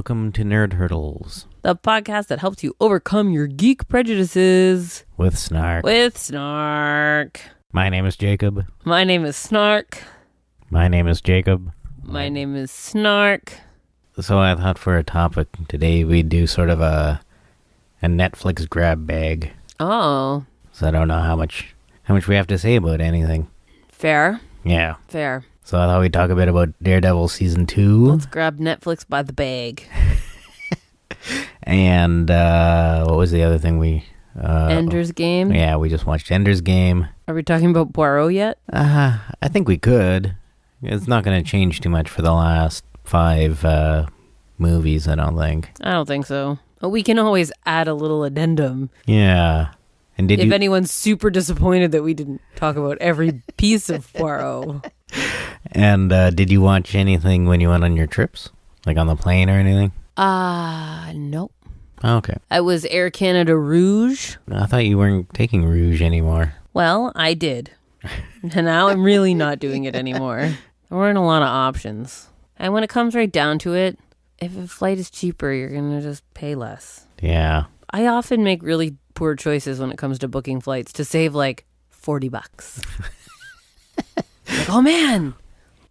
welcome to Nerd Hurdles. The podcast that helps you overcome your geek prejudices. With Snark. My name is Jacob. My name is Snark. My name is Jacob. My name is Snark. So I thought for a topic today we'd do sort of a Netflix grab bag. Oh. So I don't know how much we have to say about anything. Fair. Yeah. Fair. So I thought we'd talk a bit about Daredevil Season 2. Let's grab Netflix by the bag. And what was the other thing we... Ender's Game? Yeah, we just watched Ender's Game. Are we talking about Poirot yet? I think we could. It's not going to change too much for the last 5 movies, I don't think. I don't think so. But we can always add a little addendum. Yeah. And if anyone's super disappointed that we didn't talk about every piece of Poirot. And did you watch anything when you went on your trips? Like on the plane or anything? Nope. Oh, okay. I was Air Canada Rouge. I thought you weren't taking Rouge anymore. Well, I did. And now I'm really not doing it anymore. There weren't a lot of options. And when it comes right down to it, if a flight is cheaper, you're going to just pay less. Yeah. I often make really poor choices when it comes to booking flights to save like $40. Like, oh man,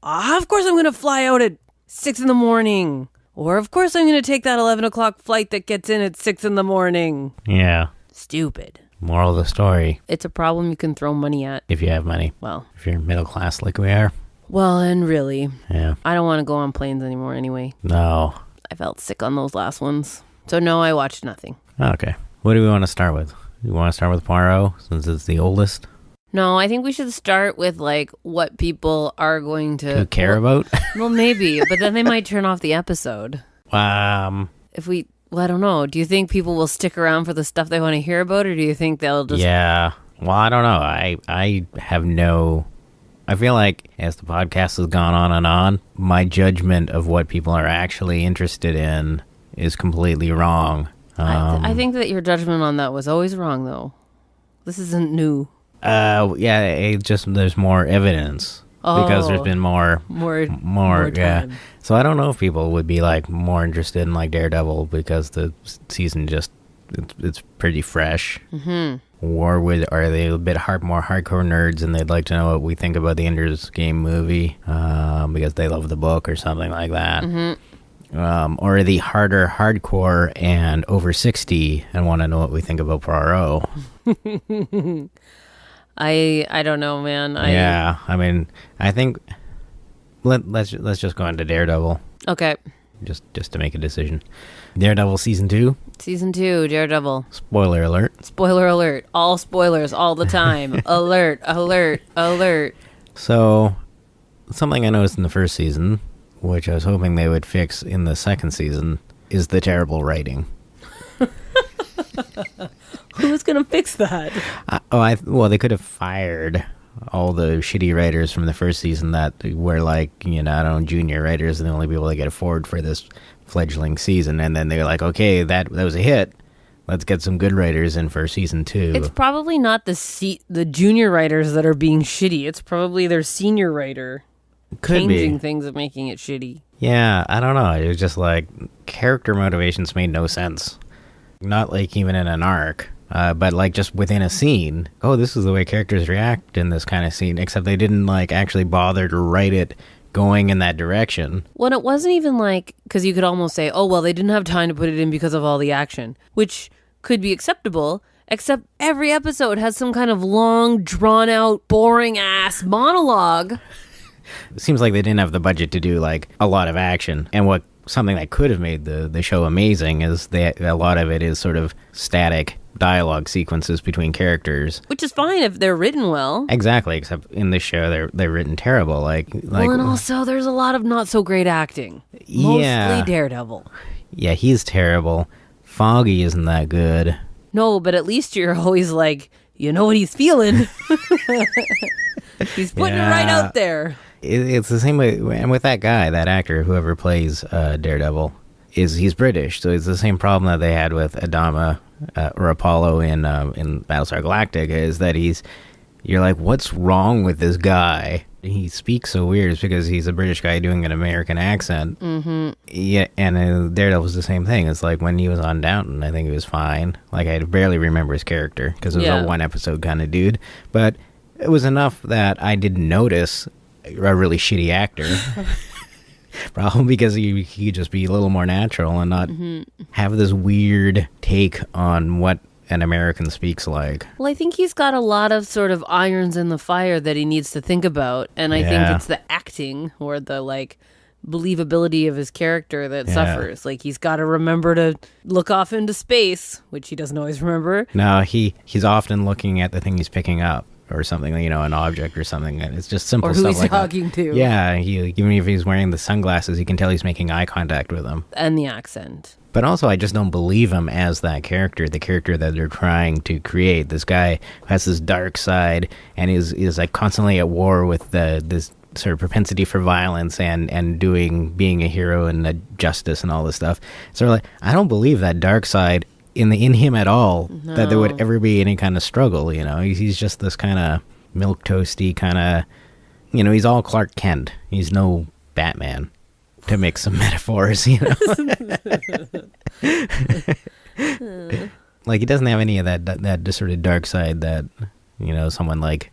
of course I'm going to fly out at 6 a.m. Or of course I'm going to take that 11 o'clock flight that gets in at 6 a.m. Yeah. Stupid. Moral of the story. It's a problem you can throw money at. If you have money. Well. If you're middle class like we are. Well, and really. Yeah. I don't want to go on planes anymore anyway. No. I felt sick on those last ones. So no, I watched nothing. Okay. What do we want to start with? You want to start with Poirot since it's the oldest? No, I think we should start with like what people are going to care about. Well, maybe, but then they might turn off the episode. If we, well, I don't know. Do you think people will stick around for the stuff they want to hear about, or do you think they'll just? Yeah. Well, I don't know. I have no. I feel like as the podcast has gone on and on, my judgment of what people are actually interested in is completely wrong. I think that your judgment on that was always wrong, though. This isn't new. Yeah, it just there's more evidence because there's been more time. Yeah. So I don't know if people would be like more interested in like Daredevil because the season just it's pretty fresh. Mm-hmm. Or are they a bit more hardcore nerds and they'd like to know what we think about the Ender's Game movie because they love the book or something like that. Mm-hmm. Or are they hardcore and over 60 and want to know what we think about Poirot? I don't know, man. Yeah, I mean, I think let's just go into Daredevil. Okay. Just to make a decision. Daredevil Season 2? Season 2, Daredevil. Spoiler alert. Spoiler alert. All spoilers all the time. Alert, alert, alert. So, something I noticed in the first season, which I was hoping they would fix in the second season, is the terrible writing. Who's going to fix that? Well, they could have fired all the shitty writers from the first season that were like, I don't know, junior writers and the only people that get afford for this fledgling season. And then they're like, okay, that was a hit. Let's get some good writers in for season 2. It's probably not the junior writers that are being shitty. It's probably their senior writer changing things and making it shitty. Yeah, I don't know. It was just like character motivations made no sense. Not like even in an arc. But like just within a scene, this is the way characters react in this kind of scene, except they didn't like actually bother to write it going in that direction. Well, it wasn't even like, because you could almost say, they didn't have time to put it in because of all the action, which could be acceptable, except every episode has some kind of long, drawn out, boring ass monologue. It seems like they didn't have the budget to do like a lot of action. And something that could have made the show amazing is that a lot of it is sort of static dialogue sequences between characters, which is fine if they're written well. Exactly, except in this show they're written terrible. Like well, and also there's a lot of not so great acting. Mostly Daredevil. Yeah, he's terrible. Foggy isn't that good. No, but at least you're always like, you know what he's feeling. He's putting it right out there. It's the same way, and with that guy, that actor, whoever plays Daredevil, he's British, so it's the same problem that they had with Adama or Apollo in Battlestar Galactica, is that you're like, what's wrong with this guy? he speaks so weird is because he's a British guy doing an American accent. Mm-hmm. Yeah, and Daredevil was the same thing. It's like when he was on Downton, I think he was fine. Like, I barely remember his character because it was a one-episode kind of dude. But it was enough that I didn't notice a really shitty actor. Probably because he could just be a little more natural and not have this weird take on what an American speaks like. Well, I think he's got a lot of sort of irons in the fire that he needs to think about. And I think it's the acting or the, like, believability of his character that suffers. Like, he's got to remember to look off into space, which he doesn't always remember. No, he's often looking at the thing he's picking up or something, you know, an object or something. And it's just simple or stuff who he's like talking that. to. Yeah, even if he's wearing the sunglasses, you can tell he's making eye contact with them. And the accent. But also, I just don't believe him as that character, the character that they're trying to create. This guy who has this dark side and is like constantly at war with this sort of propensity for violence and being a hero and a justice and all this stuff. So like, I don't believe that dark side in him at all. No. That there would ever be any kind of struggle. You know, he's just this kind of milquetoasty kind of. You know, he's all Clark Kent. He's no Batman. To make some metaphors, you know. Like, he doesn't have any of that sort of dark side that, you know, someone like,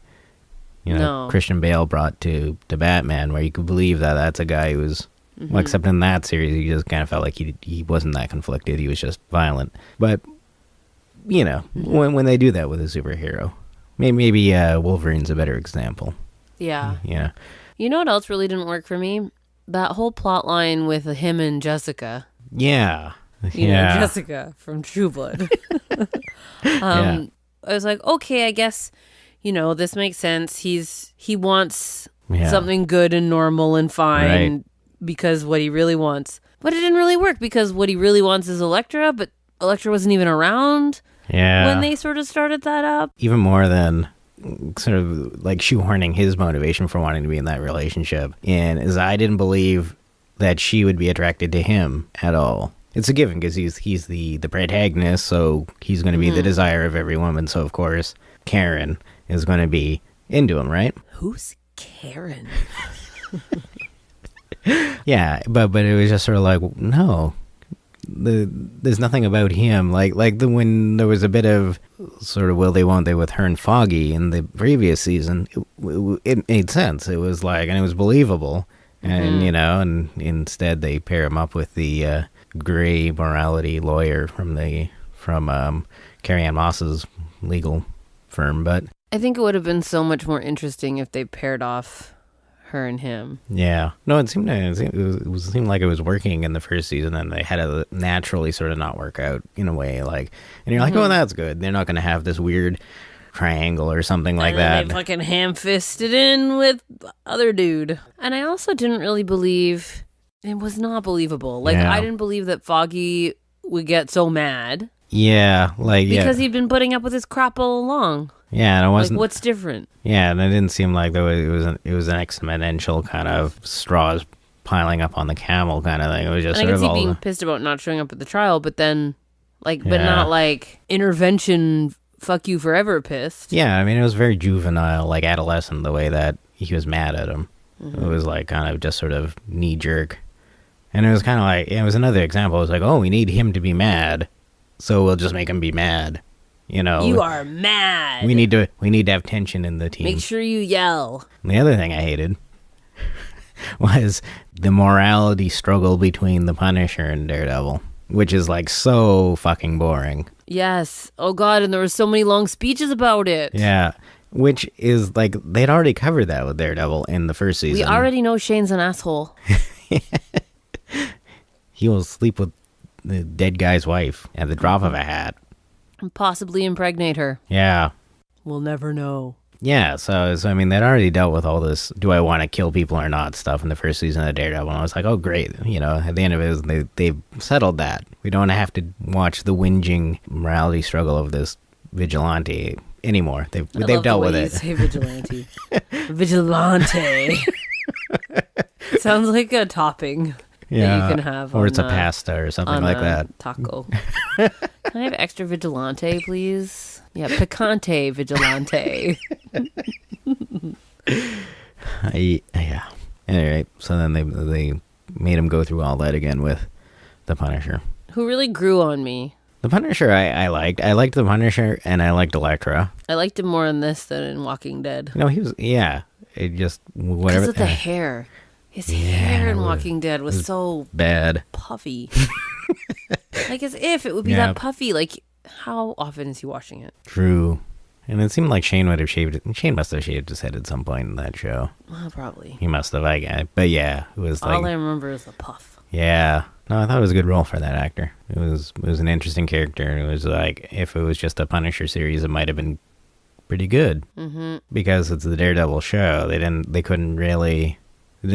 you know, Christian Bale brought to Batman, where you could believe that that's a guy who was, well, except in that series, he just kind of felt like he wasn't that conflicted. He was just violent. But, you know, when they do that with a superhero, maybe Wolverine's a better example. Yeah. Yeah. You know what else really didn't work for me? That whole plot line with him and Jessica. Yeah. You know, Jessica from True Blood. I was like, okay, I guess, you know, this makes sense. He wants something good and normal and fine because what he really wants. But it didn't really work because what he really wants is Elektra, but Elektra wasn't even around when they sort of started that up. Even more than sort of like shoehorning his motivation for wanting to be in that relationship in is I didn't believe that she would be attracted to him at all. It's a given because he's the protagonist, so he's going to be the desire of every woman. So of course Karen is going to be into him, right? Who's Karen? Yeah, but it was just sort of like, no, there's nothing about him like when there was a bit of sort of will they won't they with her and Foggy in the previous season, it made sense. It was like, and it was believable, and you know, and instead they pair him up with the gray morality lawyer from Carrie Ann Moss's legal firm. But I think it would have been so much more interesting if they paired off her and him. Yeah. No, it seemed like it was working in the first season, and they had to naturally sort of not work out in a way. Like, and you're like, oh, that's good. They're not going to have this weird triangle or something like that. They fucking ham-fisted in with other dude. And I also didn't really believe, it was not believable. Like, I didn't believe that Foggy would get so mad. Yeah, like because he'd been putting up with his crap all along. Yeah, and it wasn't. Like, what's different? Yeah, and it didn't seem like it was an exponential kind of straws piling up on the camel kind of thing. It was just and sort I of can all see being pissed about not showing up at the trial, but then, like, but not like intervention. Fuck you forever pissed. Yeah, I mean, it was very juvenile, like adolescent, the way that he was mad at him. It was like kind of just sort of knee jerk, and it was kind of like it was another example. It was like, oh, we need him to be mad, so we'll just make him be mad. You know, you are mad. We need to have tension in the team. Make sure you yell. And the other thing I hated was the morality struggle between the Punisher and Daredevil, which is like so fucking boring. Yes. Oh God, and there were so many long speeches about it. Yeah, which is like they'd already covered that with Daredevil in the first season. We already know Shane's an asshole. He will sleep with the dead guy's wife at the drop of a hat. And possibly impregnate her. Yeah. We'll never know. Yeah, so I mean, they'd already dealt with all this do I want to kill people or not stuff in the first season of Daredevil. And I was like, oh, great. You know, at the end of it, they've settled that. We don't have to watch the whinging morality struggle of this vigilante anymore. They've dealt with it. Say vigilante. Vigilante. Sounds like a topping. Yeah, that you can have or it's a pasta or something like that. Taco. Can I have extra vigilante, please? Yeah, picante vigilante. Yeah. Anyway, so then they made him go through all that again with the Punisher. Who really grew on me. The Punisher I liked. I liked the Punisher, and I liked Elektra. I liked him more in this than in Walking Dead. No, he was, yeah. It just, whatever. Because of the hair. His hair in Walking Dead was so bad. puffy. Like, as if it would be that puffy. Like, how often is he washing it? True. And it seemed like Shane would have shaved it. Shane must have shaved his head at some point in that show. Well, probably. He must have, I guess. But yeah, it was like... All I remember is the puff. Yeah. No, I thought it was a good role for that actor. It was an interesting character. It was like, if it was just a Punisher series, it might have been pretty good. Mm-hmm. Because it's the Daredevil show. It didn't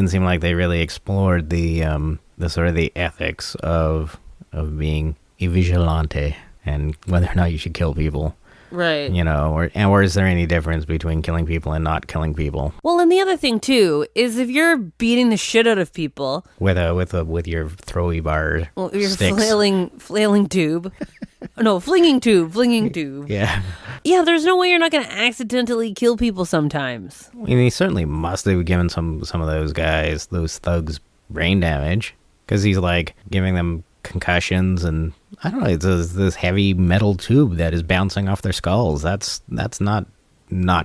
seem like they really explored the sort of the ethics of being a vigilante and whether or not you should kill people. Right. You know, or is there any difference between killing people and not killing people? Well, and the other thing too is if you're beating the shit out of people with your throwy bar, your sticks. flailing tube, no, flinging tube. Yeah. Yeah, there's no way you're not going to accidentally kill people sometimes. I mean, he certainly must have given some of those thugs, brain damage, because he's like giving them concussions, and I don't know, it's this heavy metal tube that is bouncing off their skulls. That's not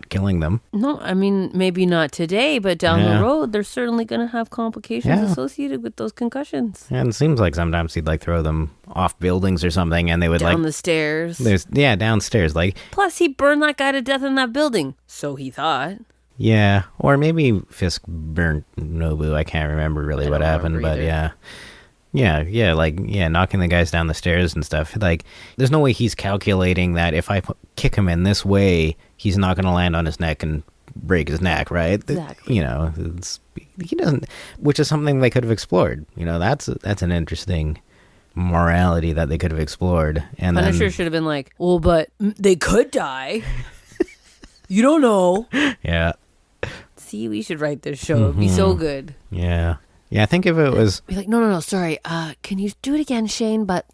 killing them. No, I mean, maybe not today, but down the road, they're certainly going to have complications associated with those concussions. And it seems like sometimes he'd like throw them off buildings or something, and they would down the stairs. Downstairs. Like, plus, he burned that guy to death in that building, so he thought. Yeah, or maybe Fisk burnt Nobu. I can't remember really what happened, but yeah. Yeah, knocking the guys down the stairs and stuff. Like, there's no way he's calculating that if I kick him in this way, he's not going to land on his neck and break his neck, right? Exactly. You know, he doesn't, which is something they could have explored. You know, that's an interesting morality that they could have explored. And Punisher should have been like, well, but they could die. You don't know. Yeah. See, we should write this show. It'd be so good. Yeah. Yeah, I think if it was... Be like, no, sorry. Can you do it again, Shane? But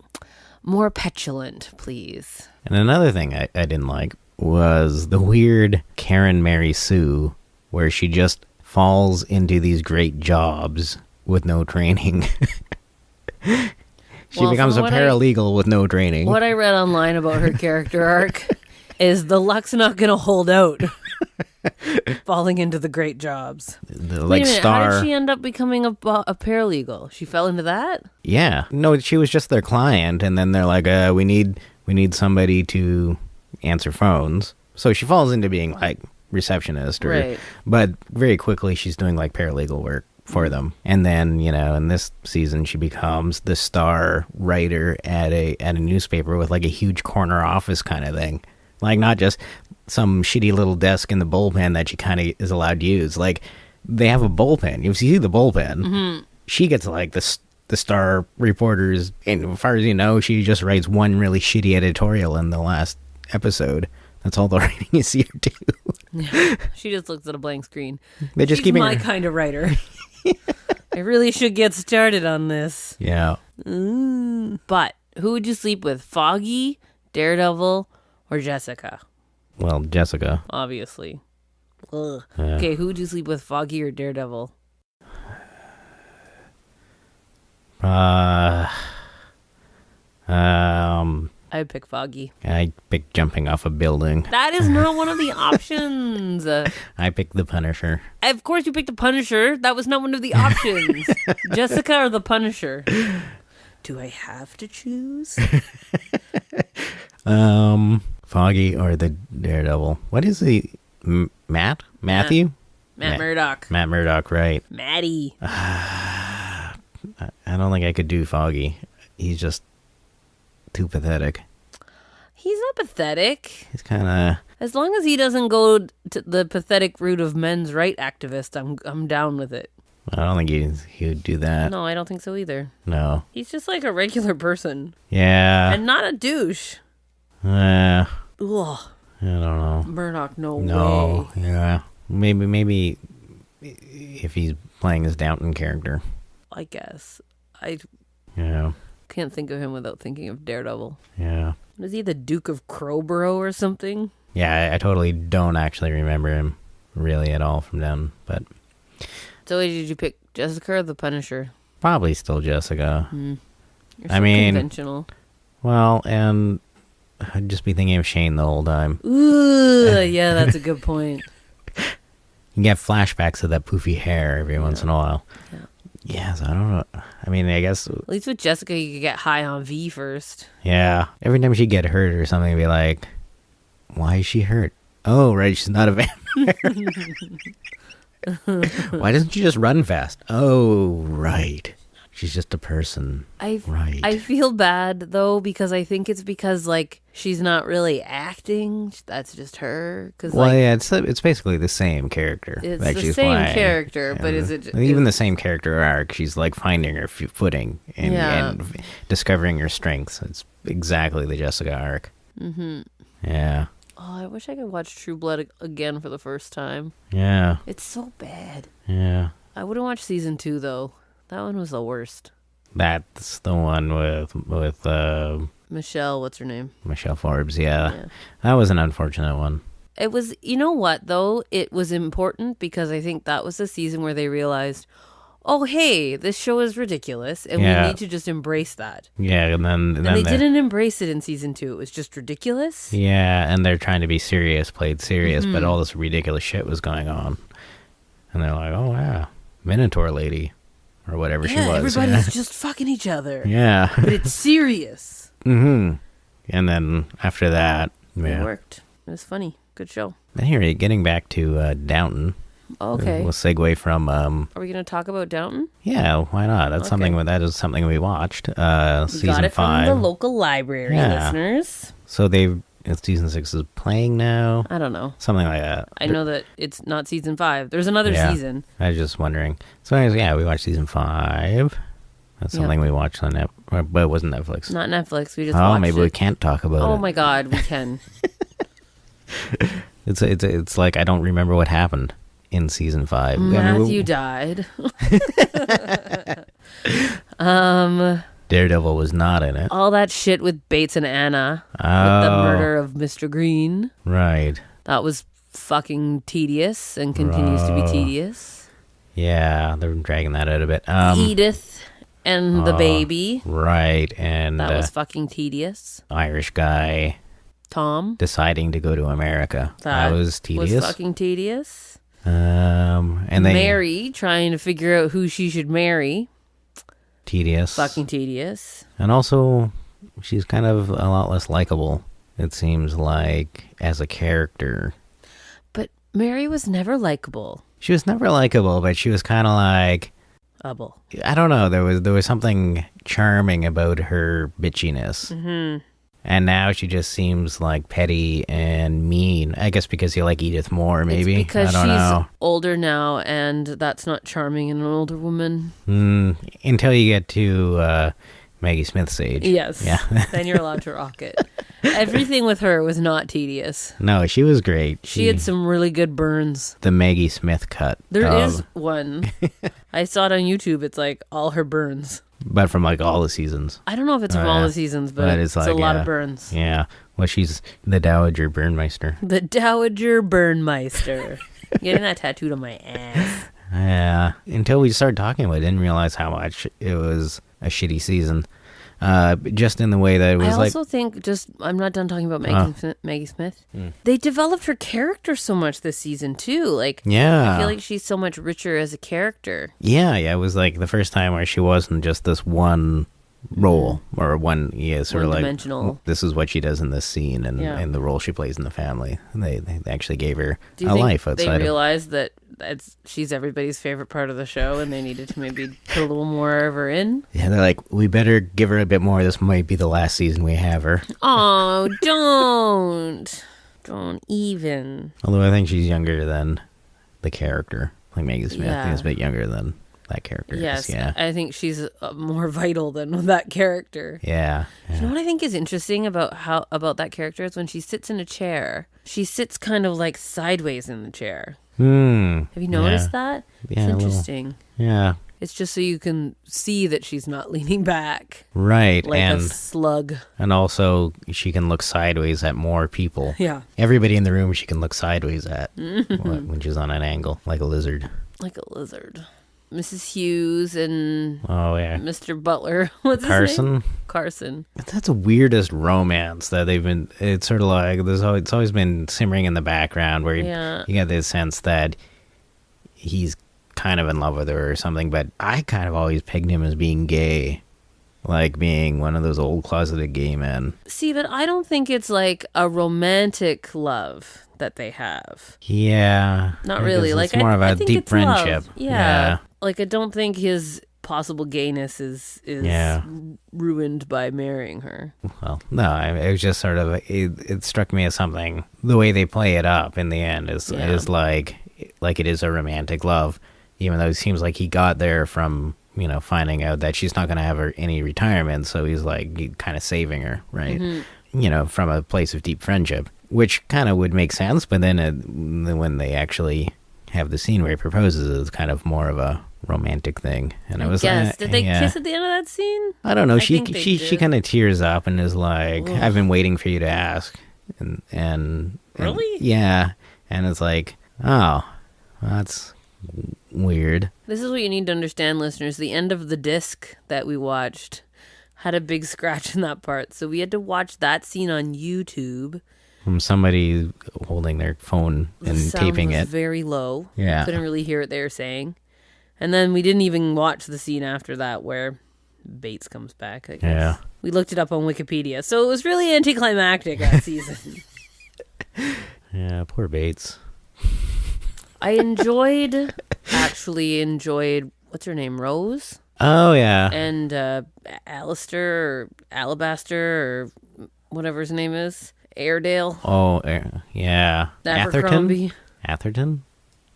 more petulant, please. And another thing I didn't like was the weird Karen Mary Sue, where she just falls into these great jobs with no training. She becomes a paralegal with no training. What I read online about her character arc is the luck's not going to hold out. Falling into the great jobs. Wait a minute, how did she end up becoming a paralegal? She fell into that? Yeah. No, she was just their client, and then they're like, we need somebody to answer phones. So she falls into being like receptionist, but very quickly she's doing like paralegal work for them. And then, you know, in this season she becomes the star writer at a newspaper with like a huge corner office kind of thing. Like, not just some shitty little desk in the bullpen that she kind of is allowed to use. Like, they have a bullpen. You see the bullpen. Mm-hmm. She gets, like, the star reporters. And as far as you know, she just writes one really shitty editorial in the last episode. That's all the writing you see her do. Yeah. She just looks at a blank screen. They just She's my kind of writer. I really should get started on this. Yeah. But who would you sleep with? Foggy, Daredevil, or Jessica? Well, Jessica. Obviously. Ugh. Yeah. Okay, who would you sleep with, Foggy or Daredevil? I'd pick Foggy. I'd pick jumping off a building. That is not one of the options. I picked the Punisher. Of course you picked the Punisher. That was not one of the options. Jessica or the Punisher? Do I have to choose? Foggy or the Daredevil. What is he? Matthew? Matt Murdock. Matt Murdock, right. Matty. I don't think I could do Foggy. He's just too pathetic. He's not pathetic. He's kind of... As long as he doesn't go to the pathetic route of men's right activist, I'm down with it. I don't think he would do that. No, I don't think so either. No. He's just like a regular person. Yeah. And not a douche. Ugh. I don't know. Murdoch, no way. Yeah. Maybe if he's playing his Downton character. I guess. Yeah. Can't think of him without thinking of Daredevil. Yeah. Was he the Duke of Crowborough or something? Yeah, I totally don't actually remember him really at all from Downton, but So did you pick Jessica or the Punisher? Probably still Jessica. You're I so mean- conventional. Well, and I'd just be thinking of Shane the whole time. Ooh, yeah, that's a good point. You get flashbacks of that poofy hair every once in a while. Yeah. Yes, I don't know. I mean, I guess, At least with Jessica, you could get high on V first. yeah. Every time she'd get hurt or something, it'd be like, why is she hurt? Oh, right, she's not a vampire. Why doesn't she just run fast? Oh, right. She's just a person. Right. I feel bad, though, because I think it's because, like, she's not really acting. That's just her. Cause, Well, like, yeah, it's basically the same character. it's that the she's same playing. character, but And is it... even the same character arc? She's like finding her footing and, Yeah. and discovering her strengths. It's exactly the Jessica arc. Mm-hmm. Yeah. Oh, I wish I could watch True Blood again for the first time. Yeah. It's so bad. Yeah. I wouldn't watch season 2, though. That one was the worst. That's the one with Michelle, what's her name? Michelle Forbes. Yeah. Yeah. That was an unfortunate one. It was, you know what, though? It was important because I think that was the season where they realized, oh, hey, this show is ridiculous, and Yeah. we need to just embrace that. Yeah, and then And they didn't embrace it in season 2. It was just ridiculous. Yeah, and they're trying to be serious, played serious, Mm-hmm. but all this ridiculous shit was going on, and they're like, oh yeah, Minotaur lady, or whatever she Yeah, was. everybody's just fucking each other. Yeah. But it's serious. Mm-hmm. And then after that, It yeah. worked. It was funny. Good show. And here, getting back to Downton. Okay. We'll segue from. Are we going to talk about Downton? Yeah, why not? That's Okay. something. That is something we watched. We Season got it 5. from the local library, Yeah. listeners. So season 6 is playing now. I don't know. Something like that. I know that it's not season 5. There's another Yeah. season. I was just wondering. So anyways, yeah, we watched season 5. That's Yeah. something we watched on but it wasn't Netflix. Not Netflix. We just Oh, watched maybe it. we can't talk about Oh it. my god, we can. It's like I don't remember what happened in season 5. I mean, Matthew died. Daredevil was not in it. All that shit with Bates and Anna. With the Oh, murder of Mr. Green. right. That was fucking tedious and continues to be tedious. Yeah, they're dragging that out a bit. Edith and the baby. Right, and That was fucking tedious. Irish guy Tom. deciding to go to America. That was tedious. Was fucking tedious. And they Mary trying to figure out who she should marry. tedious. Fucking tedious. And also, she's kind of a lot less likable. It seems like as a character. But Mary was never likable. She was never likable, but she was kind of like, Ubble. I don't know. There was something charming about her bitchiness. Mm-hmm. And now she just seems like petty and mean. I guess because you like Edith more, maybe. It's because I don't she's know. older now, and that's not charming in an older woman. Until you get to Maggie Smith's age. Yes. Yeah. Then you're allowed to rock it. Everything with her was not tedious. No, she was great. She had some really good burns. The Maggie Smith cut. There of- is one. I saw it on YouTube. It's like all her burns. But from like all the seasons. I don't know if it's from all yeah. the seasons, but it's like, a lot yeah. of burns. Yeah. Well, she's the Dowager Burnmeister. The Dowager Burnmeister. Getting that tattooed on my ass. Yeah. Until we started talking about it, I didn't realize how much it was a shitty season. Just in the way that it was I like... also think, I'm not done talking about Maggie Smith. Mm. They developed her character so much this season, too. Like, Yeah. I feel like she's so much richer as a character. Yeah, it was like the first time where she wasn't just this one role or one, sort of like, One-dimensional. this is what she does in this scene and, Yeah. and the role she plays in the family. They actually gave her Do you a think life they outside of... realized that she's everybody's favorite part of the show and they needed to maybe put a little more of her in? Yeah, they're like, we better give her a bit more. This might be the last season we have her. Oh, don't. Don't even. Although I think she's younger than the character. Like Maggie Smith, I think is a Yeah. bit younger than that character. Yes, Yeah. I think she's more vital than that character. Yeah. You know what I think is interesting about that character is when she sits in a chair, she sits kind of like sideways in the chair. Have you noticed that? Yeah, a It's little. interesting. Yeah. It's just so you can see that she's not leaning back Right. like a and slug. and also she can look sideways at more people. Yeah. Everybody in the room she can look sideways at when she's on an angle, like a lizard. like a lizard. Mrs. Hughes and Mr. Butler. What's his name? Carson. That's the weirdest romance that they've been. It's sort of like it's always been simmering in the background where you get this sense that he's kind of in love with her or something. But I kind of always pegged him as being gay, like being one of those old closeted gay men. See, but I don't think it's like a romantic love that they have. Yeah, not really. Like it's more of a deep friendship. Yeah. Like, I don't think his possible gayness is ruined by marrying her. Well, no, it was just sort of, it struck me as something, the way they play it up in the end is like it is a romantic love, even though it seems like he got there from, finding out that she's not going to have any retirement, so he's like kind of saving her, right? Mm-hmm. From a place of deep friendship, which kind of would make sense, but then when they actually have the scene where he proposes, it's kind of more of a romantic thing, and it was did they kiss at the end of that scene? I don't know. She kind of tears up and is like, ugh. I've been waiting for you to ask, and really, yeah, and it's like, oh, that's weird. This is what you need to understand, listeners. The end of the disc that we watched had a big scratch in that part, so we had to watch that scene on YouTube. From somebody holding their phone and taping it. Very low. Yeah. Couldn't really hear what they were saying. And then we didn't even watch the scene after that where Bates comes back, I guess. Yeah. We looked it up on Wikipedia. So it was really anticlimactic that season. Yeah, poor Bates. I actually enjoyed, what's her name, Rose? Oh, yeah. And Alistair or Alabaster or whatever his name is. Airedale. Oh, yeah. Abercrombie. Atherton?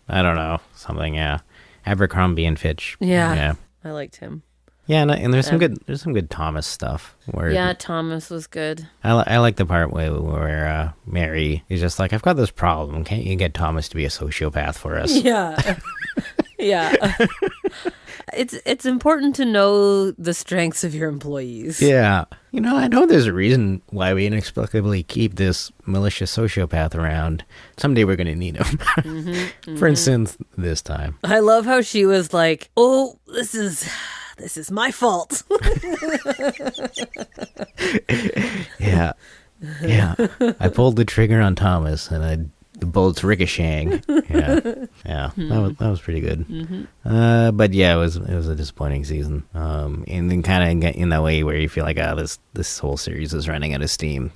I don't know. Something, yeah. Abercrombie and Fitch. Yeah. I liked him. Yeah, and there's some good Thomas stuff. Thomas was good. I like the part where Mary is just like, I've got this problem. Can't you get Thomas to be a sociopath for us? Yeah. Yeah. It's important to know the strengths of your employees. Yeah. I know there's a reason why we inexplicably keep this malicious sociopath around. Someday we're going to need him. Mm-hmm, mm-hmm. For instance, this time. I love how she was like, oh, this is my fault. Yeah. Yeah. I pulled the trigger on Thomas and the bullets ricocheting. Yeah. That was pretty good. Mm-hmm. But yeah, it was a disappointing season. And then kind of in that way where you feel like, this whole series is running out of steam.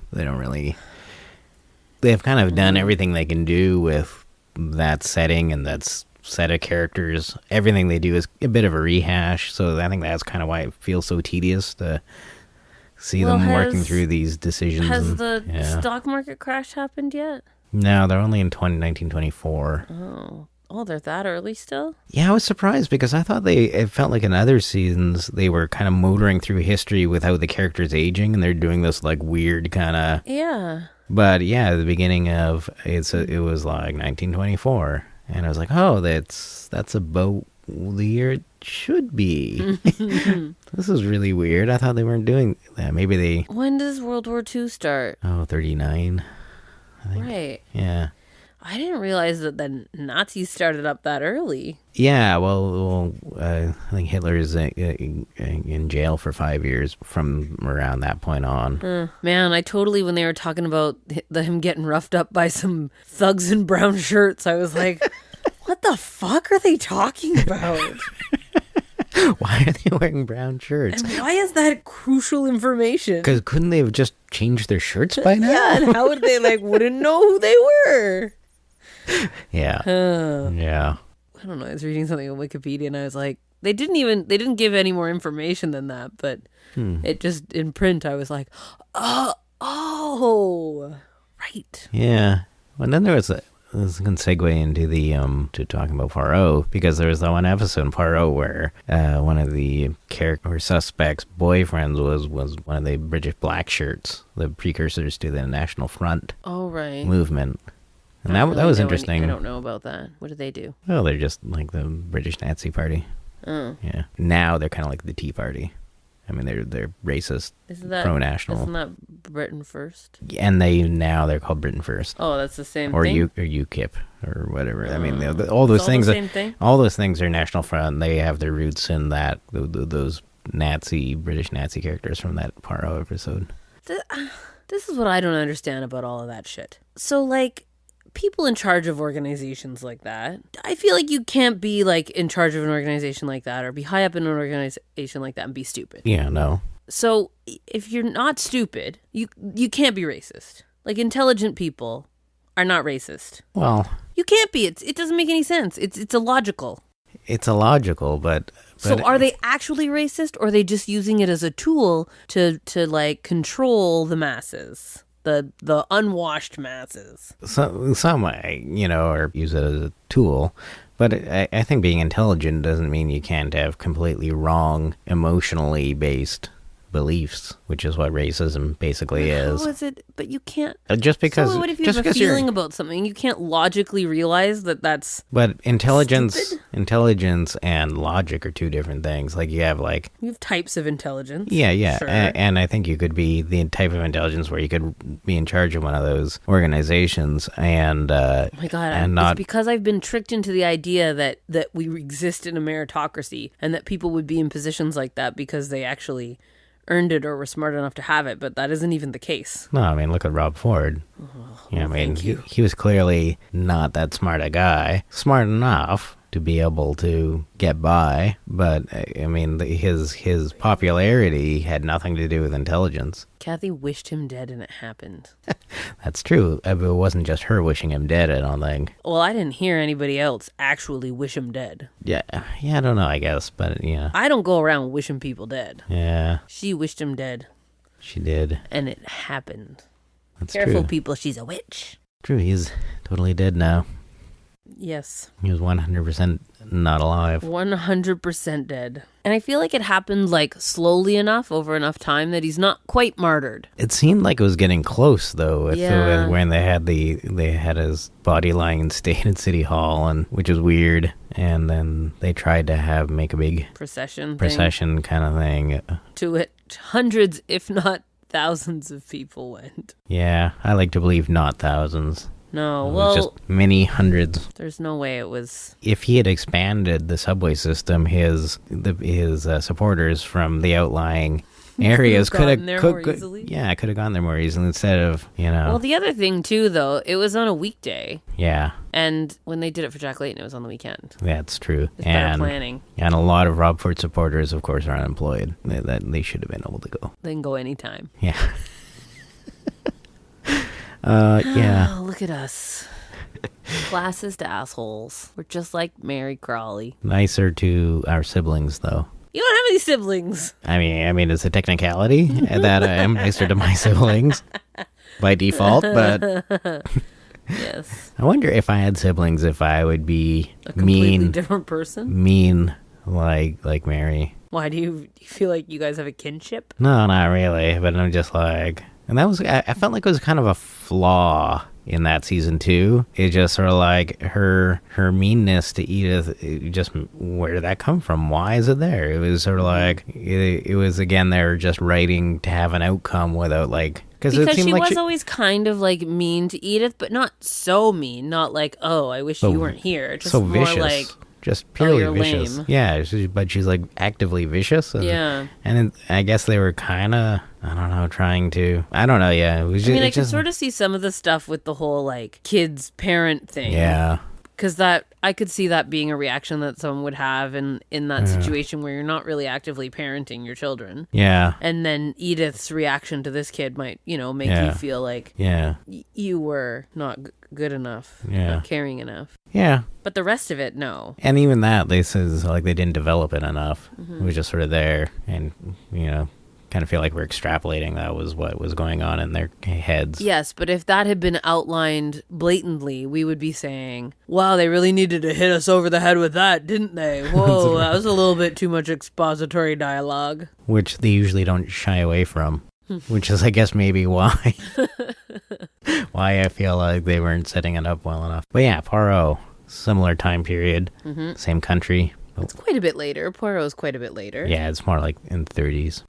They've kind of done everything they can do with that setting and that set of characters. Everything they do is a bit of a rehash. So I think that's kind of why it feels so tedious to see them working through these decisions. Has the stock market crash happened yet? No, they're only in 1924. Oh, they're that early still? Yeah, I was surprised because I thought it felt like in other seasons they were kind of motoring through history without the characters aging, and they're doing this like weird kind of... Yeah. But yeah, the beginning of it was like 1924, and I was like, oh, that's about the year it should be. This is really weird. I thought they weren't doing that. Maybe they... When does World War II start? Oh, 39. I think. Right. Yeah. I didn't realize that the Nazis started up that early. Yeah, well I think Hitler is in jail for 5 years from around that point on. Man, I totally, when they were talking about him getting roughed up by some thugs in brown shirts, I was like, what the fuck are they talking about? Why are they wearing brown shirts? And why is that crucial information? Because couldn't they have just changed their shirts by now? Yeah, and how would they wouldn't know who they were? Yeah. Yeah. I don't know. I was reading something on Wikipedia and I was like, they didn't give any more information than that, but it just, in print, I was like, oh, right. Yeah. Well, then this can segue into the to talking about Poirot, because there was that one episode in Poirot where one of the character or suspects' boyfriends was one of the British black shirts, the precursors to the National Front movement. And that was interesting. I don't know about that. What do they do? Well, they're just like the British Nazi Party. Oh. Yeah. Now they're kind of like the Tea Party. I mean, they're racist, Isn't that Isn't that Britain First? and they're called Britain First. Oh, that's the same Or thing? or UKIP or whatever. I mean, all those It's all things. the same thing? All those things are National Front. They have their roots in that those British Nazi characters from that Poirot episode. This is what I don't understand about all of that shit. So, like, people in charge of organizations like that, I feel like you can't be, like, in charge of an organization like that or be high up in an organization like that and be stupid. Yeah, no. So, if you're not stupid, you can't be racist. Like, intelligent people are not racist. Well, You can't be. It doesn't make any sense. It's illogical. it's illogical, but So are they actually racist, or are they just using it as a tool to like control the masses, the unwashed masses? some or use it as a tool. But I think being intelligent doesn't mean you can't have completely wrong, emotionally based beliefs, which is what racism basically is. How is it? But you can't. Just because. So what if you have a feeling about something? You can't logically realize that that's. But intelligence stupid? And logic are two different things. Like you have types of intelligence. Yeah. Sure. And I think you could be the type of intelligence where you could be in charge of one of those organizations and oh my God, and not it's because I've been tricked into the idea that we exist in a meritocracy and that people would be in positions like that because they actually earned it or were smart enough to have it, but that isn't even the case. No, I mean, look at Rob Ford. I mean, he was clearly not that smart a guy. Smart enough to be able to get by, but I mean, his popularity had nothing to do with intelligence. Kathy wished him dead and it happened. That's true. It wasn't just her wishing him dead, I don't think. Well, I didn't hear anybody else actually wish him dead. Yeah, I don't know, I guess, but yeah. I don't go around wishing people dead. Yeah. She wished him dead. She did. And it happened. That's Careful, true. people, she's a witch. True, he's totally dead now. Yes. He was 100% not alive. 100% dead. And I feel like it happened like slowly enough over enough time that he's not quite martyred. It seemed like it was getting close though, when they had his body lying in state at City Hall, and which was weird. And then they tried to make a big procession kind of thing. To it, hundreds, if not thousands of people went. Yeah, I like to believe not thousands. No, It was well, just many hundreds. There's no way it was. If he had expanded the subway system, his supporters from the outlying areas could have gone there more easily instead of Well, the other thing too, though, it was on a weekday. Yeah. And when they did it for Jack Layton, it was on the weekend. That's true. It's better planning. And a lot of Rob Ford supporters, of course, are unemployed. They should have been able to go. They can go anytime. Yeah. Yeah. Oh, look at us. Classist assholes. We're just like Mary Crawley. Nicer to our siblings, though. You don't have any siblings. I mean, it's a technicality that I am nicer to my siblings by default, but yes. I wonder if I had siblings, if I would be a completely different person. Mean like Mary. Why do you feel like you guys have a kinship? No, not really. But I'm just like, and that was I felt like it was kind of a flaw in that season too. It just sort of like her meanness to Edith. Where did that come from? Why is it there? It was sort of like it was again they're just writing to have an outcome without like because it seemed she like was always kind of like mean to Edith, but not so mean. Not like I wish you weren't here. Just so more vicious. like. Just purely you're vicious. lame. Yeah, but she's like actively vicious. And I guess they were kind of, I don't know, trying to, I don't know, yeah. It was just, I could sort of see some of the stuff with the whole like kids parent thing. Yeah. Because I could see that being a reaction that someone would have in that situation where you're not really actively parenting your children. Yeah. And then Edith's reaction to this kid might, make you feel like you were not good enough, not caring enough. Yeah. But the rest of it, no. And even that, they says like they didn't develop it enough. Mm-hmm. It was just sort of there, and kind of feel like we're extrapolating that was what was going on in their heads. Yes, but if that had been outlined blatantly, we would be saying, wow, they really needed to hit us over the head with that, didn't they? Whoa, that was a little bit too much expository dialogue. Which they usually don't shy away from. Which is, I guess, maybe why I feel like they weren't setting it up well enough. But yeah, Poirot, similar time period, same country, It's quite a bit later. Poirot's quite a bit later. Yeah, it's more like in the 30s.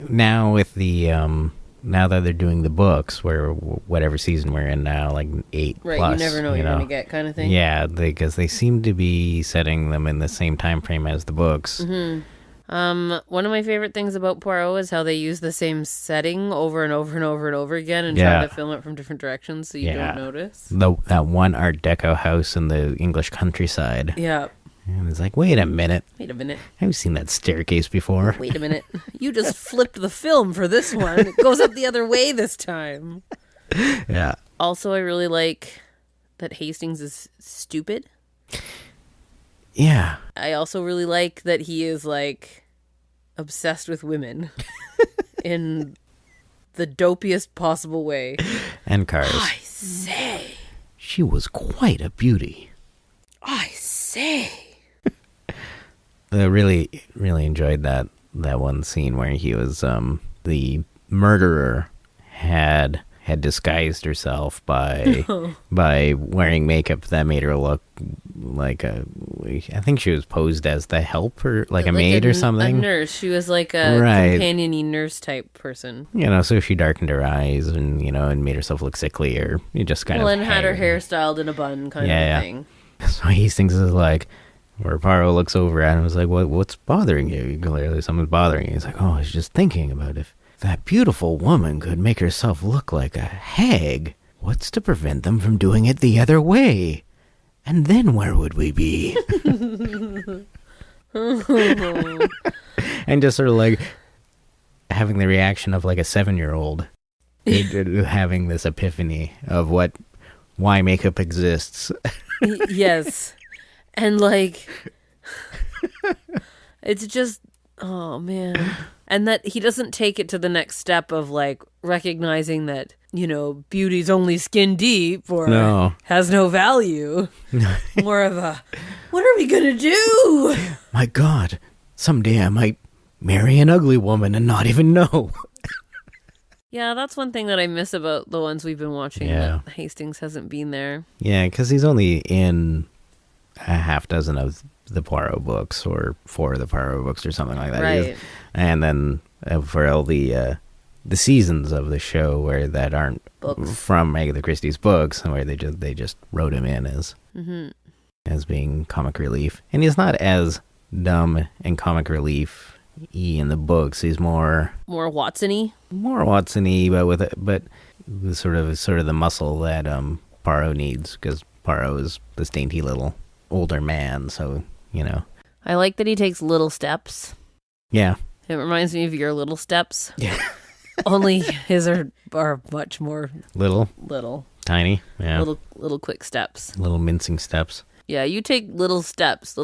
Now with the now that they're doing the books, where whatever season we're in now, like 8 Right, plus, you never know what you're gonna get, kind of thing. Yeah, because they seem to be setting them in the same time frame as the books. One of my favorite things about Poirot is how they use the same setting over and over and over and over again and try to film it from different directions so you don't notice. That one Art Deco house in the English countryside. Yeah. And it's like, wait a minute. I've seen that staircase before. Wait a minute. You just flipped the film for this one. It goes up the other way this time. Yeah. Also, I really like that Hastings is stupid. Yeah. I also really like that he is, like, obsessed with women in the dopiest possible way. And cars. I say. She was quite a beauty. I say. I really, really enjoyed that one scene where he was, the murderer had disguised herself by wearing makeup that made her look like I think she was posed as the help or like a maid or something. A nurse. She was like a companion-y nurse type person. So she darkened her eyes and, and made herself look sickly or you just kind of... and had her hair styled in a bun kind of thing. So Hastings is like... Where Poirot looks over at him and was like, what's bothering you? Clearly something's bothering you. He's like, I was just thinking about if that beautiful woman could make herself look like a hag, what's to prevent them from doing it the other way? And then where would we be? And just sort of like having the reaction of like a 7-year-old having this epiphany of why makeup exists. Yes. And, like, it's just, oh, man. And that he doesn't take it to the next step of, like, recognizing that, beauty's only skin deep or has no value. More of a, what are we going to do? My God, someday I might marry an ugly woman and not even know. Yeah, that's one thing that I miss about the ones we've been watching. Yeah. That Hastings hasn't been there. Yeah, because he's only in... a half dozen of the Poirot books or 4 of the Poirot books or something like that. Right. And then for all the seasons of the show where that aren't books from Agatha Christie's books and where they just wrote him in as being comic relief. And he's not as dumb and comic relief in the books. He's more Watson-y, but with sort of the muscle that Poirot needs, because Poirot is this dainty little older man, so I like that he takes little steps. Yeah, it reminds me of your little steps. Yeah. Only his are much more little tiny. Yeah, little quick steps, little mincing steps. Yeah, you take little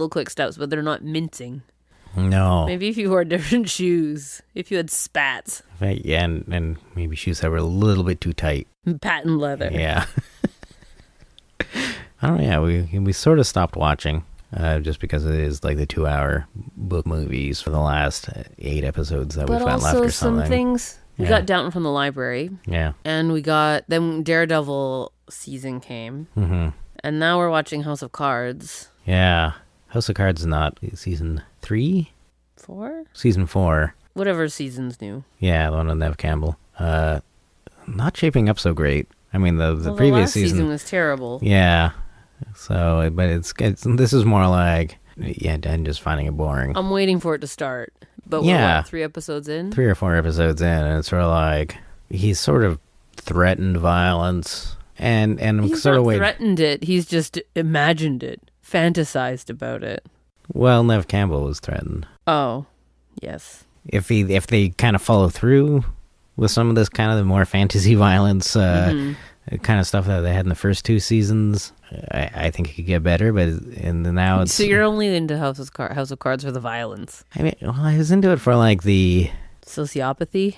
quick steps, but they're not mincing. No, maybe if you wore different shoes, if you had spats. Yeah, and maybe shoes that were a little bit too tight. Patent leather. Yeah. I don't know, yeah, we sort of stopped watching, just because it is like the 2-hour book movies for the last 8 episodes that we've got left or something. But also some things, we got Downton from the library. Yeah. And then Daredevil season came. Mm-hmm. And now we're watching House of Cards. Yeah. House of Cards is not season 3? 4? Season 4. Whatever season's new. Yeah, the one with Nev Campbell. Not shaping up so great. I mean, the previous last season was terrible. Yeah. So, but this is more like, and just finding it boring. I'm waiting for it to start. But we're, what, 3 episodes in? 3 or 4 episodes in, and it's sort of like, he's sort of threatened violence, and he's sort of threatened it, he's just imagined it, fantasized about it. Well, Nev Campbell was threatened. Oh, yes. If they kind of follow through with some of this kind of the more fantasy violence, kind of stuff that they had in the first 2 seasons, I think it could get better, but now it's... So you're only into House of Cards for the violence? I mean, well, I was into it for like the... Sociopathy?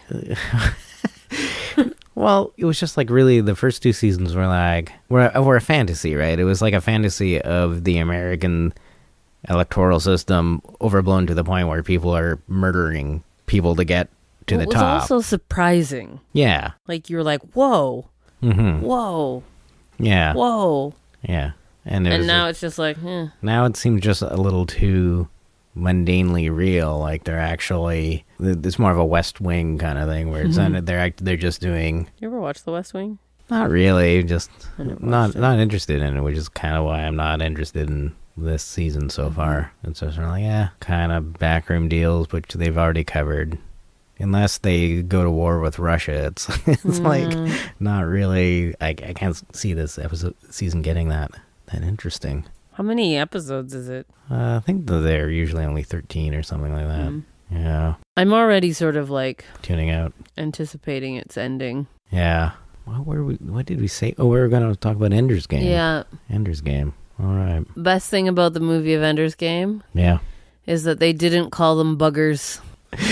Well, it was just like really the first 2 seasons were like... were a fantasy, right? It was like a fantasy of the American electoral system overblown to the point where people are murdering people to get to the top. It was also surprising. Yeah. Like, you were like, whoa. Mm-hmm. Whoa. Yeah. Whoa. Yeah. And now it's just like, eh. Now it seems just a little too mundanely real. Like they're actually, it's more of a West Wing kind of thing where it's they're just doing. You ever watch The West Wing? Not really, just not interested in it, which is kind of why I'm not interested in this season so far. It's just like, kind of backroom deals, which they've already covered. Unless they go to war with Russia, it's like not really. I can't see this season getting that interesting. How many episodes is it? I think that they're usually only 13 or something like that. Yeah. I'm already sort of like tuning out, anticipating its ending. Yeah. What did we say? Oh, we were going to talk about Ender's Game. Yeah. Ender's Game. All right. Best thing about the movie of Ender's Game. Yeah. Is that they didn't call them buggers.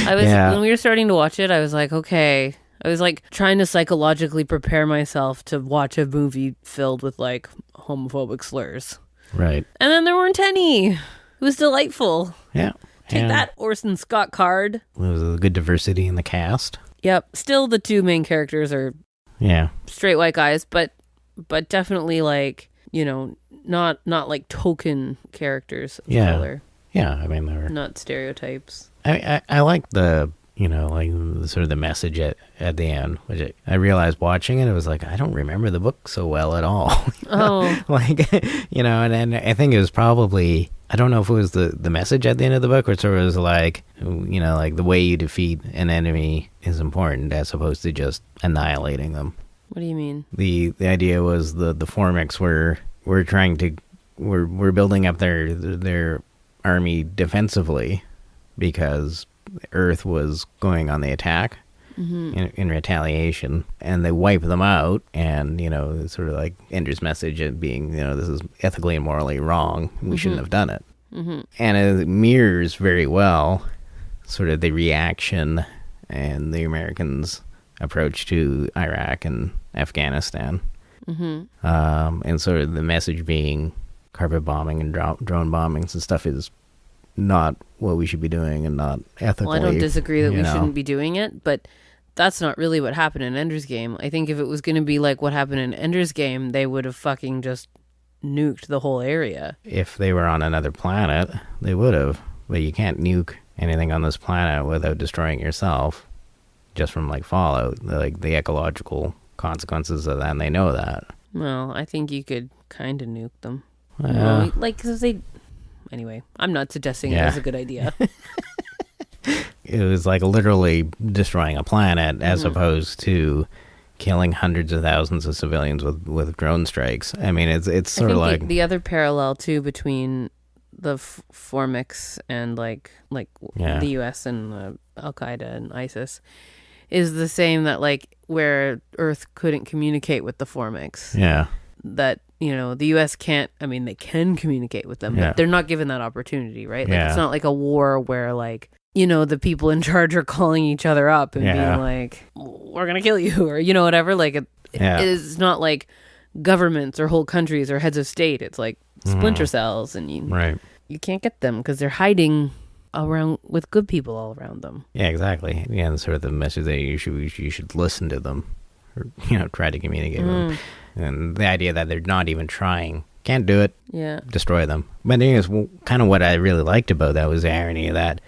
When we were starting to watch it, I was like, okay. I was like trying to psychologically prepare myself to watch a movie filled with like homophobic slurs. Right. And then there weren't any. It was delightful. Yeah. Take that, Orson Scott Card. There was a good diversity in the cast. Yep. Still the two main characters are straight white guys, but definitely like, not like token characters of color. Yeah, I mean, they were not stereotypes. I like the, like sort of the message at the end, which I realized watching it, it was like, I don't remember the book so well at all. Oh. Like, and I think it was probably, I don't know if it was the message at the end of the book or sort of was like, like the way you defeat an enemy is important as opposed to just annihilating them. What do you mean? The idea was the Formics were trying to, were building up their army defensively because Earth was going on the attack in retaliation, and they wipe them out, and it's sort of like Ender's message of being, this is ethically and morally wrong, we shouldn't have done it. And it mirrors very well sort of the reaction and the Americans' approach to Iraq and Afghanistan, and sort of the message being carpet bombing and drone bombings and stuff is not what we should be doing and not ethically. Well, I don't disagree that we shouldn't be doing it, but that's not really what happened in Ender's Game. I think if it was going to be like what happened in Ender's Game, they would have fucking just nuked the whole area. If they were on another planet, they would have. But you can't nuke anything on this planet without destroying yourself, just from like fallout, like the ecological consequences of that, and they know that. Well, I think you could kind of nuke them. Because anyway, I'm not suggesting it was a good idea. It was like literally destroying a planet as opposed to killing hundreds of thousands of civilians with drone strikes. I mean, it's sort of like the other parallel too between the Formics and like the U.S. and Al Qaeda and ISIS is the same, that like where Earth couldn't communicate with the Formics. Yeah. That, the U.S. can't, they can communicate with them, but they're not given that opportunity, right? Like, it's not like a war where, like, the people in charge are calling each other up and being like, we're going to kill you, or, whatever. Like, it is not like governments or whole countries or heads of state. It's like splinter cells, and you can't get them because they're hiding around with good people all around them. Yeah, exactly. Yeah, and sort of the message that you should listen to them, or, try to communicate with them. And the idea that they're not even trying, can't do it, destroy them. But the thing is, kind of what I really liked about that was the irony that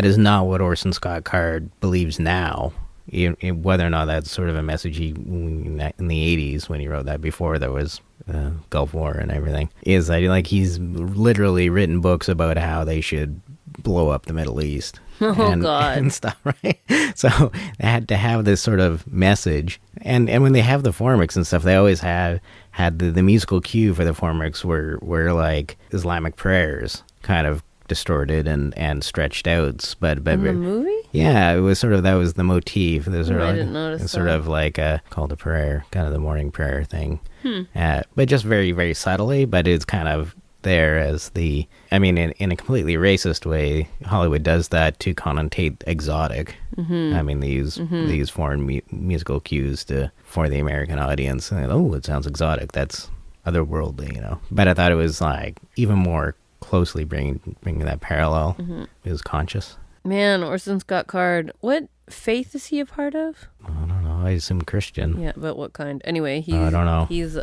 is not what Orson Scott Card believes now. Whether or not that's sort of a message in the 80s when he wrote that, before there was the Gulf War and everything, is that like he's literally written books about how they should blow up the Middle East. God. And stuff, right? So they had to have this sort of message. And when they have the Formics and stuff, they always had the musical cue for the Formics were like Islamic prayers, kind of distorted and stretched out. But in the movie? Yeah, it was sort of, that was the motif. I didn't notice. It's sort of like a call to prayer, kind of the morning prayer thing. But just very, very subtly, but it's kind of there as the, in a completely racist way, Hollywood does that to connotate exotic. They use these foreign musical cues for the American audience. And, it sounds exotic. That's otherworldly, But I thought it was like even more closely bringing that parallel. It was conscious. Man, Orson Scott Card, what faith is he a part of? I don't know. I assume Christian. Yeah, but what kind? Anyway, I don't know. He's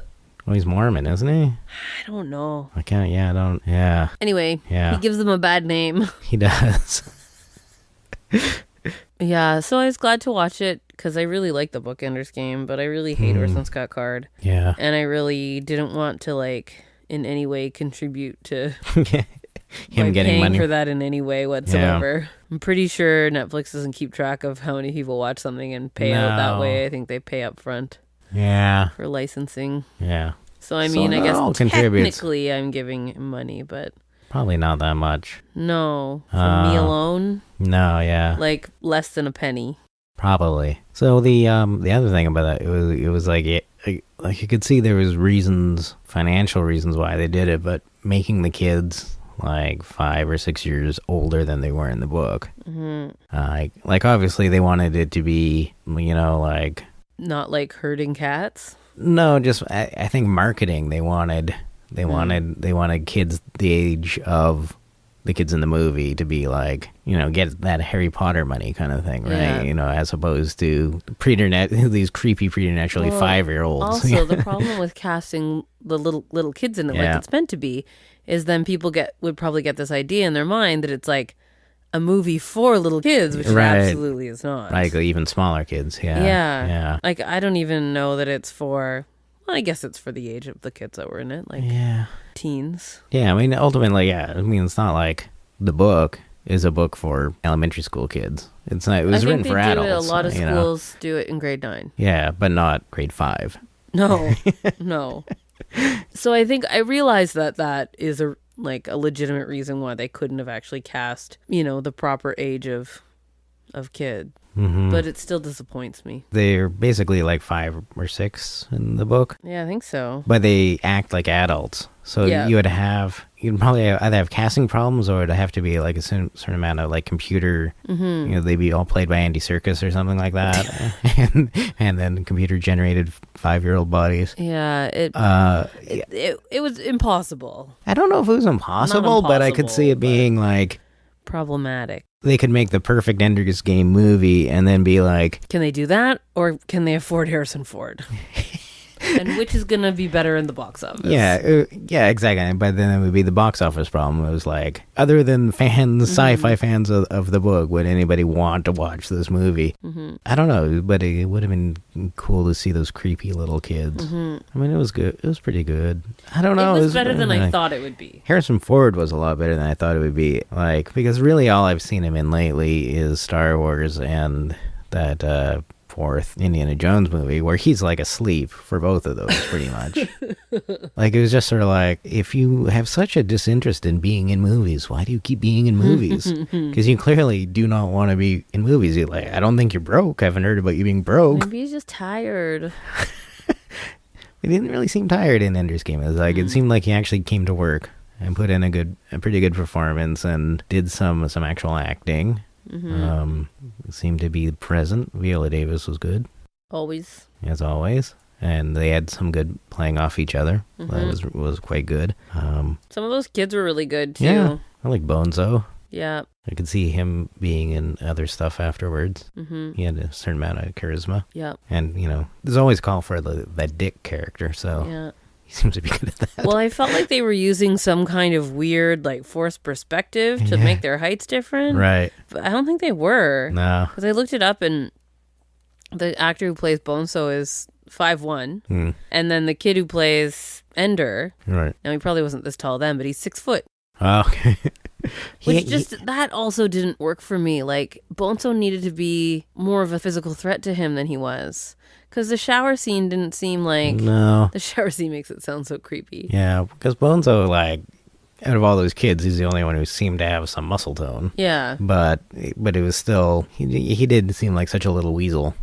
Well, he's Mormon, isn't he? I don't know. I can't, yeah, I don't, yeah. Anyway, Yeah. he gives them a bad name. He does. Yeah, so I was glad to watch it because I really like the book Ender's Game, but I really hate Orson Scott Card. Yeah. And I really didn't want to, like, in any way contribute to Him by getting paying money. for that in any way whatsoever. I'm pretty sure Netflix doesn't keep track of how many people watch something and pay out that No. way. I think they pay up front Yeah. for licensing. Yeah. So, I mean, I it guess all contributes. technically I'm giving him money, but Probably not that much. no. For me alone, No, yeah. like less than a penny. Probably. So the other thing about that, it was like you could see there was reasons, financial reasons why they did it, but making the kids like 5 or 6 years older than they were in the book. Like obviously they wanted it to be, like Not like herding cats. no, just I think marketing. They wanted kids the age of the kids in the movie to be like, get that Harry Potter money kind of thing, right? Yeah. As opposed to these creepy preternaturally 5-year-olds. Also, the problem with casting the little kids in it like it's meant to be is then people would probably get this idea in their mind that it's like a movie for little kids, which it absolutely is not. Like even smaller kids, yeah. Yeah. Like I don't even know that it's for. Well, I guess it's for the age of the kids that were in it, like teens. Yeah, I mean, ultimately, it's not like the book is a book for elementary school kids. It's not. It was written for adults. A lot of schools do it in grade 9. Yeah, but not grade 5. No, no. So I think I realized that is a legitimate reason why they couldn't have actually cast, the proper age of kid. Mm-hmm. But it still disappoints me. They're basically like 5 or 6 in the book. Yeah, I think so. But they act like adults. So you'd probably either have casting problems or it'd have to be like a certain amount of like computer, they'd be all played by Andy Serkis or something like that. and then computer generated 5-year-old bodies. Yeah, it was impossible. I don't know if it was impossible, but I could see it being like problematic. They could make the perfect Ender's Game movie and then be like, can they do that? Or can they afford Harrison Ford? And which is going to be better in the box office? Yeah, exactly. But then it would be the box office problem. It was like, other than fans, sci-fi fans of the book, would anybody want to watch this movie? I don't know, but it would have been cool to see those creepy little kids. I mean, it was good. It was pretty good. I don't know. It was better than I thought it would be. Harrison Ford was a lot better than I thought it would be. Like, because really all I've seen him in lately is Star Wars and that fourth Indiana Jones movie where he's like asleep for both of those pretty much. Like it was just sort of like, if you have such a disinterest in being in movies, why do you keep being in movies? Because you clearly do not want to be in movies. You're like, I don't think you're broke. I haven't heard about you being broke. Maybe he's just tired. He didn't really seem tired in Ender's Game. It was like it seemed like he actually came to work and put in a pretty good performance and did some actual acting. Seemed to be present. Viola Davis was good. Always. As always. And they had some good playing off each other. That was quite good. Some of those kids were really good, too. Yeah. I like Bonzo. Yeah. I could see him being in other stuff afterwards. He had a certain amount of charisma. Yeah. And, there's always call for that Dick character, so... Yeah. He seems to be good at that. Well, I felt like they were using some kind of weird, like, forced perspective to make their heights different. Right. But I don't think they were. No. Because I looked it up, and the actor who plays Bonzo is 5'1". And then the kid who plays Ender, right. now he probably wasn't this tall then, but he's 6 foot. Oh, okay. That also didn't work for me. Like, Bonzo needed to be more of a physical threat to him than he was. Because the shower scene didn't seem like... No. The shower scene makes it sound so creepy. Yeah, because Bonzo, like, out of all those kids, he's the only one who seemed to have some muscle tone. Yeah. But it was still... He did seem like such a little weasel.